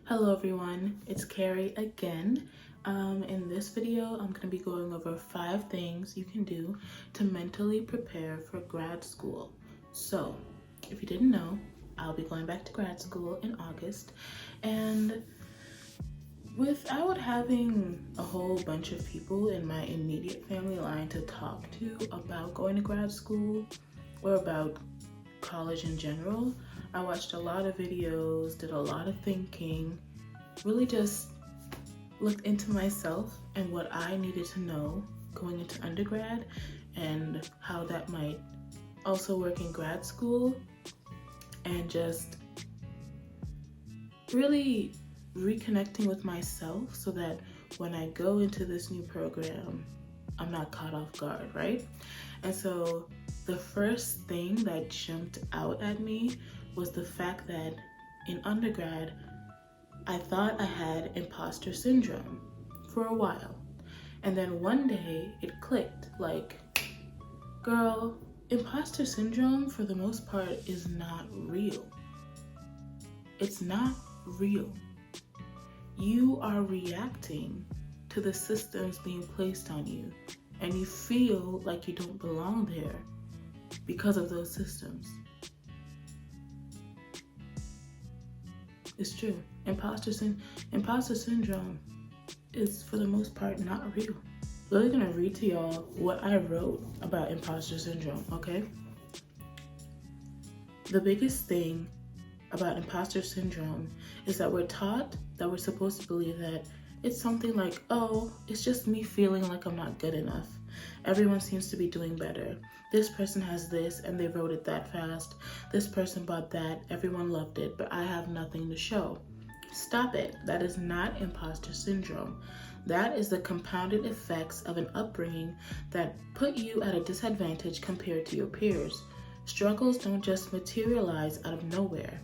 Hello everyone, it's Carrie again. In this video, I'm going to be going over 5 things you can do to mentally prepare for grad school. So, if you didn't know, I'll be going back to grad school in August, and without having a whole bunch of people in my immediate family line to talk to about going to grad school or about college in general, I watched a lot of videos, did a lot of thinking, really just looked into myself and what I needed to know going into undergrad and how that might also work in grad school, and just really reconnecting with myself so that when I go into this new program, I'm not caught off guard, right? And so the first thing that jumped out at me was the fact that in undergrad, I thought I had imposter syndrome for a while. And then one day it clicked, like, girl, imposter syndrome for the most part is not real. It's not real. You are reacting to the systems being placed on you, and you feel like you don't belong there because of those systems. It's true. Imposter syndrome is for the most part not real. I'm really gonna read to y'all what I wrote about imposter syndrome, okay? The biggest thing about imposter syndrome is that we're taught that we're supposed to believe that it's something like, oh, it's just me feeling like I'm not good enough. Everyone seems to be doing better. This person has this and they wrote it that fast. This person bought that, everyone loved it, but I have nothing to show. Stop it. That is not imposter syndrome. That is the compounded effects of an upbringing that put you at a disadvantage compared to your peers. Struggles don't just materialize out of nowhere.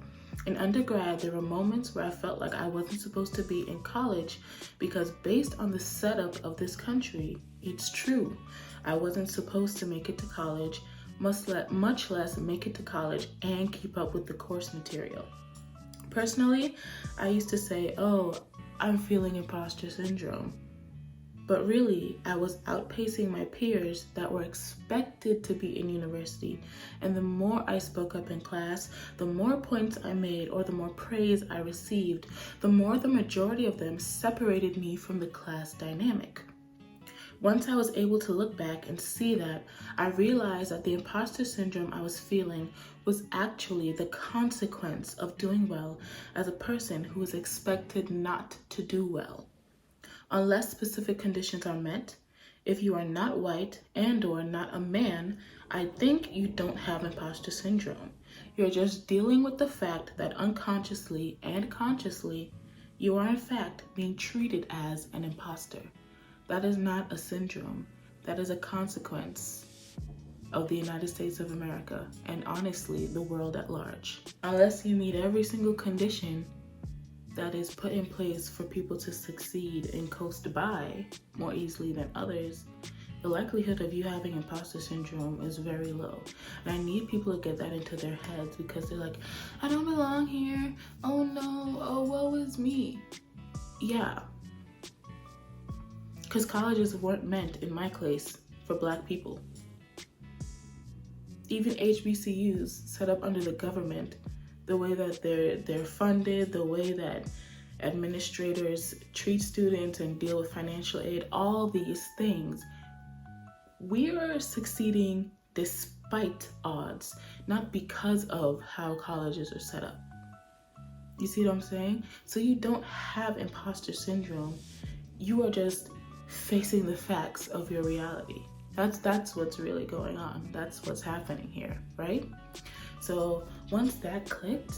In undergrad, there were moments where I felt like I wasn't supposed to be in college because based on the setup of this country, it's true. I wasn't supposed to make it to college, much less make it to college and keep up with the course material. Personally, I used to say, oh, I'm feeling imposter syndrome. But really, I was outpacing my peers that were expected to be in university. And the more I spoke up in class, the more points I made or the more praise I received, the more the majority of them separated me from the class dynamic. Once I was able to look back and see that, I realized that the imposter syndrome I was feeling was actually the consequence of doing well as a person who is expected not to do well. Unless specific conditions are met, if you are not white and/or not a man, I think you don't have imposter syndrome. You're just dealing with the fact that unconsciously and consciously, you are in fact being treated as an imposter. That is not a syndrome. That is a consequence of the United States of America and honestly, the world at large. Unless you meet every single condition that is put in place for people to succeed and coast by more easily than others, the likelihood of you having imposter syndrome is very low. And I need people to get that into their heads because they're like, I don't belong here. Oh no, oh woe is me. Yeah. Because colleges weren't meant, in my case, for Black people. Even HBCUs set up under the government, the way that they're funded, the way that administrators treat students and deal with financial aid, all these things, we are succeeding despite odds, not because of how colleges are set up. You see what I'm saying? So you don't have imposter syndrome. You are just facing the facts of your reality. That's what's really going on. That's what's happening here, right? So once that clicked,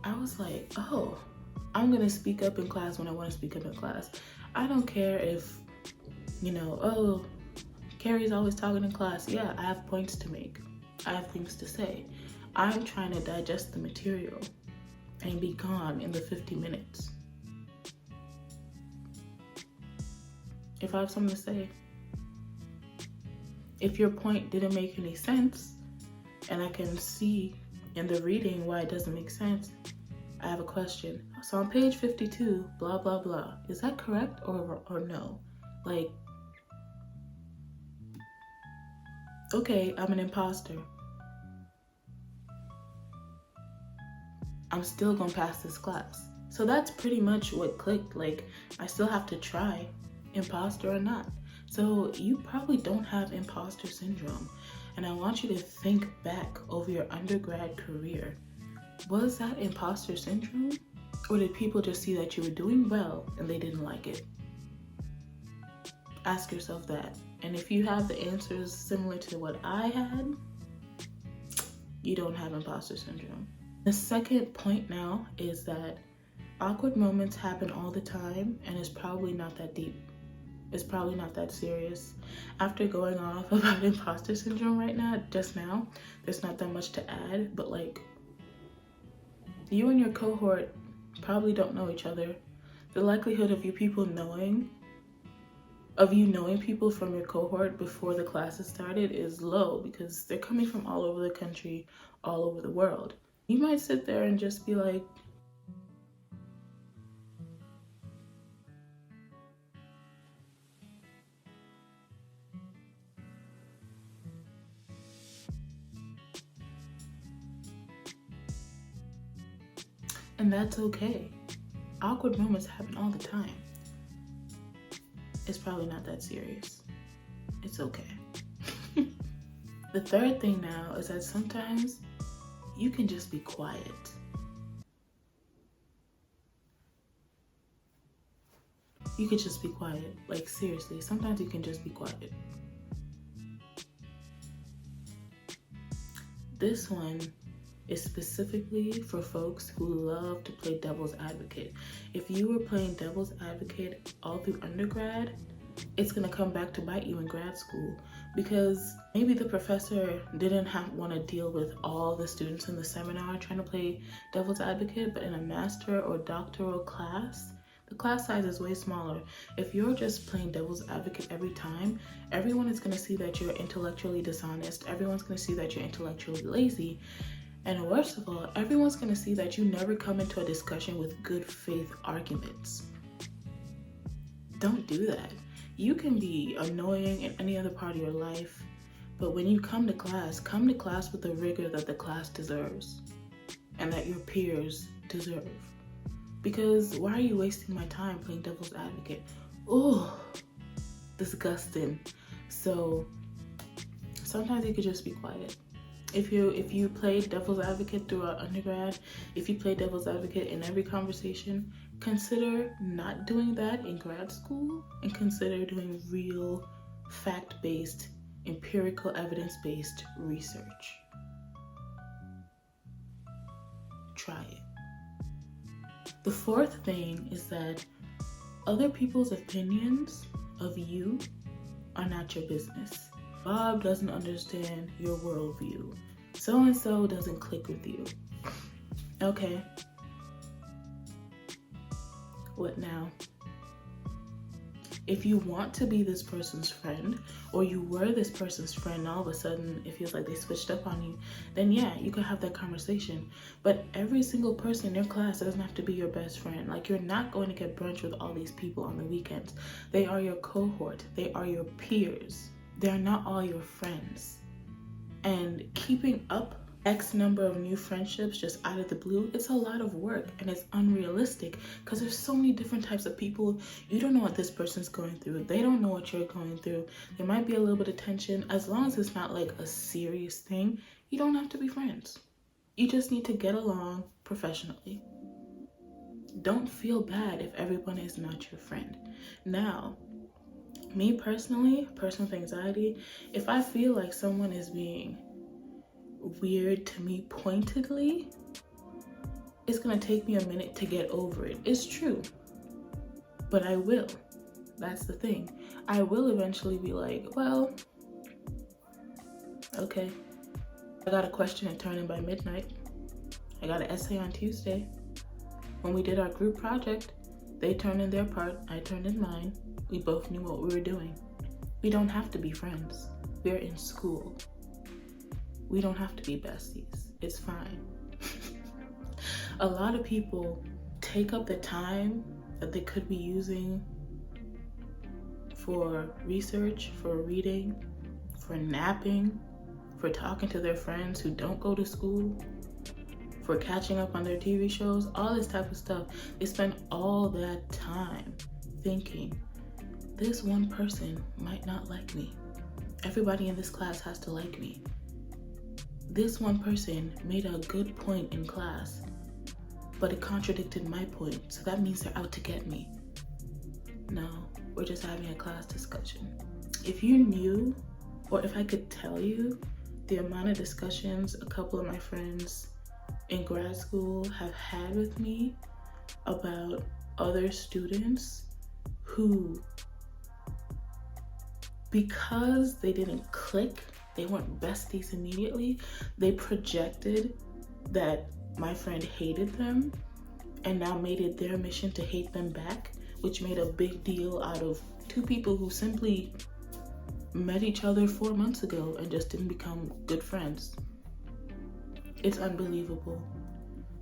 I was like, oh, I'm gonna speak up in class when I wanna speak up in class. I don't care if, oh, Carrie's always talking in class. Yeah, I have points to make. I have things to say. I'm trying to digest the material and be gone in the 50 minutes. If I have something to say. If your point didn't make any sense, and I can see in the reading why it doesn't make sense, I have a question. So on page 52, blah, blah, blah. Is that correct or no? Like, okay, I'm an imposter. I'm still gonna pass this class. So that's pretty much what clicked. Like, I still have to try, imposter or not. So you probably don't have imposter syndrome. And I want you to think back over your undergrad career. Was that imposter syndrome? Or did people just see that you were doing well and they didn't like it? Ask yourself that. And if you have the answers similar to what I had, you don't have imposter syndrome. The second point now is that awkward moments happen all the time and it's probably not that deep. It's probably not that serious. After going off about imposter syndrome just now, there's not that much to add, but like, you and your cohort probably don't know each other. The likelihood of you knowing people from your cohort before the classes started is low because they're coming from all over the country, all over the world. You might sit there and just be like, and that's okay. Awkward moments happen all the time. It's probably not that serious. It's okay. The third thing now is that sometimes you can just be quiet. You could just be quiet. Like, seriously, sometimes you can just be quiet. This one is specifically for folks who love to play devil's advocate. If you were playing devil's advocate all through undergrad, it's gonna come back to bite you in grad school because maybe the professor didn't want to deal with all the students in the seminar trying to play devil's advocate, but in a master or doctoral class, the class size is way smaller. If you're just playing devil's advocate every time, everyone is gonna see that you're intellectually dishonest. Everyone's gonna see that you're intellectually lazy. And worst of all, everyone's gonna see that you never come into a discussion with good faith arguments. Don't do that. You can be annoying in any other part of your life, but when you come to class with the rigor that the class deserves and that your peers deserve. Because why are you wasting my time playing devil's advocate? Oh, disgusting. So sometimes you could just be quiet. If you play devil's advocate throughout undergrad, if you play devil's advocate in every conversation, consider not doing that in grad school and consider doing real fact-based, empirical evidence-based research. Try it. The fourth thing is that other people's opinions of you are not your business. Bob doesn't understand your worldview. So-and-so doesn't click with you. Okay. What now? If you want to be this person's friend, or you were this person's friend, all of a sudden it feels like they switched up on you, then yeah, you could have that conversation. But every single person in your class doesn't have to be your best friend. Like, you're not going to get brunch with all these people on the weekends. They are your cohort. They are your peers. They're not all your friends. And keeping up X number of new friendships just out of the blue, it's a lot of work and it's unrealistic because there's so many different types of people. You don't know what this person's going through. They don't know what you're going through. There might be a little bit of tension. As long as it's not like a serious thing, you don't have to be friends. You just need to get along professionally. Don't feel bad if everyone is not your friend. Now, me personally, personal anxiety, if I feel like someone is being weird to me pointedly, it's gonna take me a minute to get over it. It's true, but I will. That's the thing. I will eventually be like, well, okay, I got a question and turn in by midnight. I got an essay on Tuesday. When we did our group project, they turned in their part, I turned in mine. We both knew what we were doing. We don't have to be friends. We're in school. We don't have to be besties. It's fine. A lot of people take up the time that they could be using for research, for reading, for napping, for talking to their friends who don't go to school, for catching up on their TV shows, all this type of stuff. They spend all that time thinking, this one person might not like me. Everybody in this class has to like me. This one person made a good point in class, but it contradicted my point, so that means they're out to get me. No, we're just having a class discussion. If you knew, or if I could tell you, the amount of discussions a couple of my friends in grad school have had with me about other students who, because they didn't click, they weren't besties immediately, they projected that my friend hated them and now made it their mission to hate them back, which made a big deal out of two people who simply met each other 4 months ago and just didn't become good friends. It's unbelievable.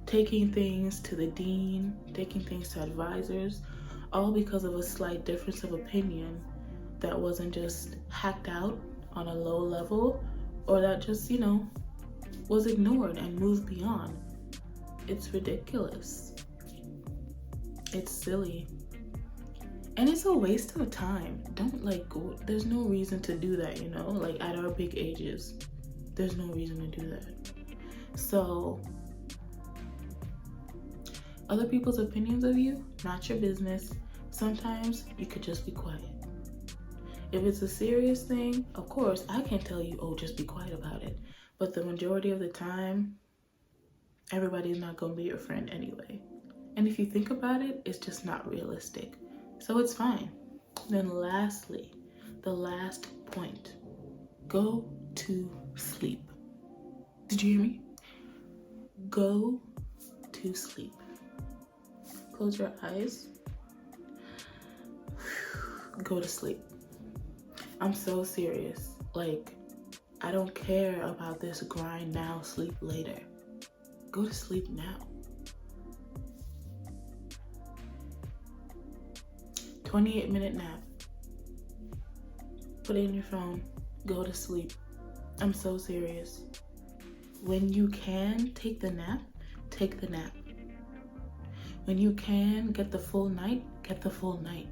Taking things to the dean, taking things to advisors, all because of a slight difference of opinion that wasn't just hacked out on a low level, or that just, was ignored and moved beyond. It's ridiculous. It's silly. And it's a waste of time. There's no reason to do that, at our big ages. There's no reason to do that. So, other people's opinions of you, not your business. Sometimes you could just be quiet. If it's a serious thing, of course, I can tell you, just be quiet about it. But the majority of the time, everybody's not going to be your friend anyway. And if you think about it, it's just not realistic. So it's fine. Then lastly, the last point, go to sleep. Did you hear me? Go to sleep. Close your eyes. Go to sleep. I'm so serious. I don't care about this grind now, sleep later. Go to sleep now. 28-minute nap. Put it in your phone. Go to sleep. I'm so serious. When you can take the nap, take the nap. When you can get the full night, get the full night.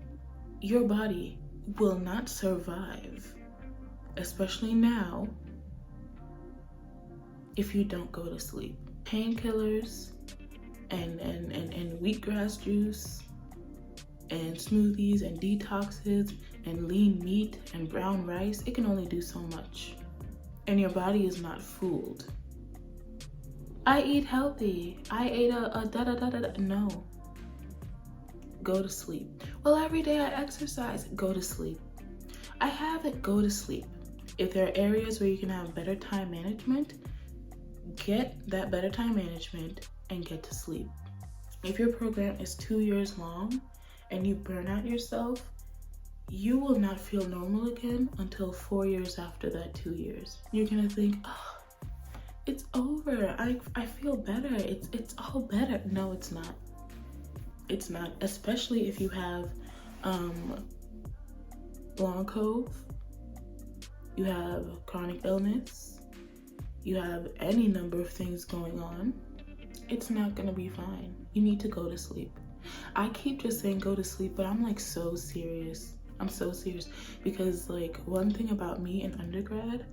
Your body will not survive, especially now, if you don't go to sleep. Painkillers and wheatgrass juice and smoothies and detoxes and lean meat and brown rice, it can only do so much. And your body is not fooled. I eat healthy. I ate a da-da-da-da-da. No. Go to sleep. Well, every day I exercise. Go to sleep. I have it. Go to sleep. If there are areas where you can have better time management, get that better time management and get to sleep. If your program is 2 years long and you burn out yourself, you will not feel normal again until 4 years after that 2 years. You're gonna think, it's over. I feel better. It's all better. No, it's not. It's not. Especially if you have long COVID, you have chronic illness, you have any number of things going on. It's not gonna be fine. You need to go to sleep. I keep just saying go to sleep, but I'm so serious. I'm so serious because one thing about me in undergrad,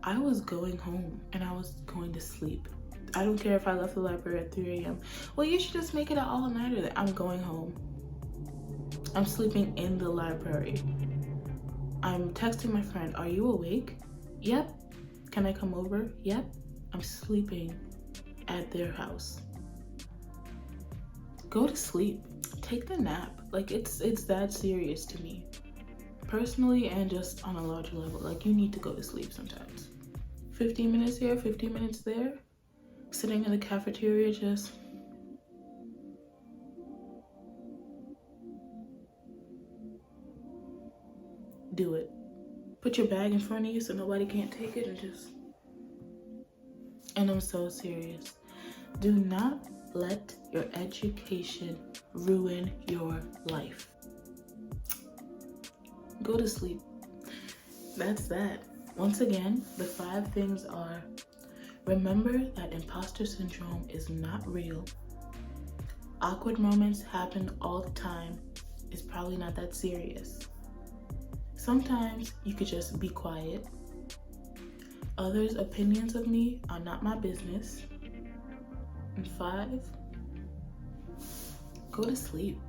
I was going home and I was going to sleep. I don't care if I left the library at 3 a.m. Well, you should just make it an all-nighter that I'm going home. I'm sleeping in the library. I'm texting my friend, are you awake? Yep. Can I come over? Yep. I'm sleeping at their house. Go to sleep. Take the nap. It's that serious to me. Personally and just on a larger level. You need to go to sleep sometimes. 15 minutes here, 15 minutes there. Sitting in the cafeteria just... do it. Put your bag in front of you so nobody can't take it and just... And I'm so serious. Do not let your education ruin your life. Go to sleep. That's that. Once again, the 5 things are: remember that imposter syndrome is not real. Awkward moments happen all the time. It's probably not that serious. Sometimes you could just be quiet. Others' opinions of me are not my business. And 5, go to sleep.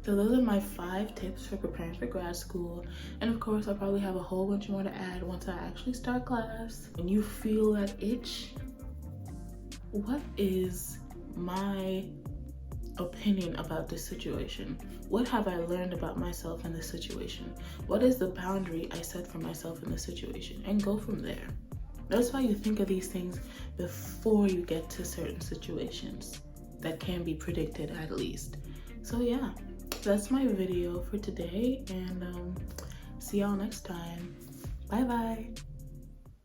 So those are my 5 tips for preparing for grad school. And of course, I'll probably have a whole bunch more to add once I actually start class. When you feel that itch, what is my opinion about this situation? What have I learned about myself in this situation? What is the boundary I set for myself in this situation? And go from there. That's why you think of these things before you get to certain situations that can be predicted, at least. So yeah, that's my video for today, and see y'all next time. Bye bye.